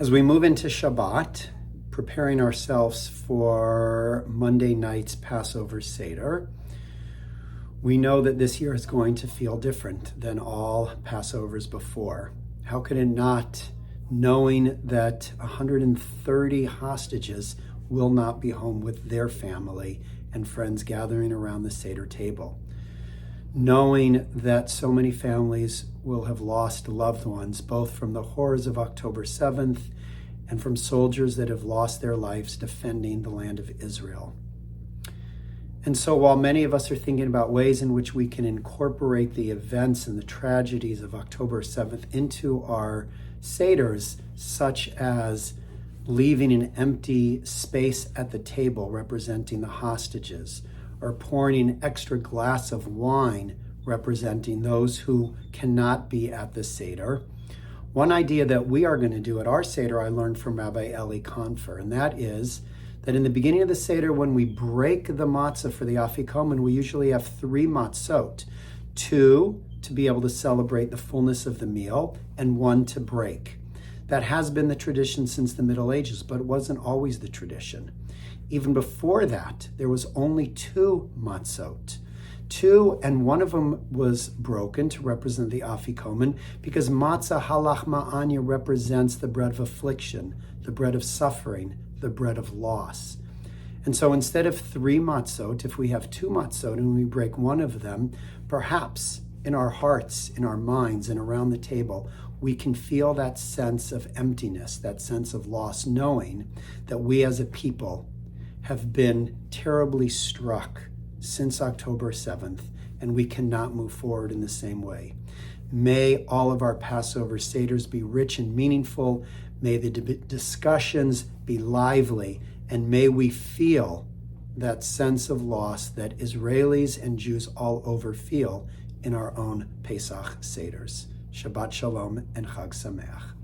As we move into Shabbat, preparing ourselves for Monday night's Passover Seder, we know that this year is going to feel different than all Passovers before. How could it not, knowing that 130 hostages will not be home with their family and friends gathering around the Seder table? Knowing that so many families will have lost loved ones, both from the horrors of October 7th and from soldiers that have lost their lives defending the land of Israel. And so while many of us are thinking about ways in which we can incorporate the events and the tragedies of October 7th into our Seders, such as leaving an empty space at the table representing the hostages, or pouring an extra glass of wine representing those who cannot be at the Seder. One idea that we are going to do at our Seder I learned from Rabbi Eli Confer, and that is that in the beginning of the Seder, when we break the matzah for the HAMAKOM, we usually have 3 matzot, 2 to be able to celebrate the fullness of the meal, and 1 to break. That has been the tradition since the Middle Ages, but it wasn't always the tradition. Even before that, there was only 2 matzot. 2, and one of them was broken to represent the afikomen, because matzah halach anya represents the bread of affliction, the bread of suffering, the bread of loss. And so instead of 3 matzot, if we have 2 matzot and we break one of them, perhaps in our hearts, in our minds, and around the table, we can feel that sense of emptiness, that sense of loss, knowing that we as a people have been terribly struck since October 7th, and we cannot move forward in the same way. May all of our Passover Seders be rich and meaningful. May the discussions be lively, and may we feel that sense of loss that Israelis and Jews all over feel in our own Pesach Seders. Shabbat Shalom and Chag Sameach.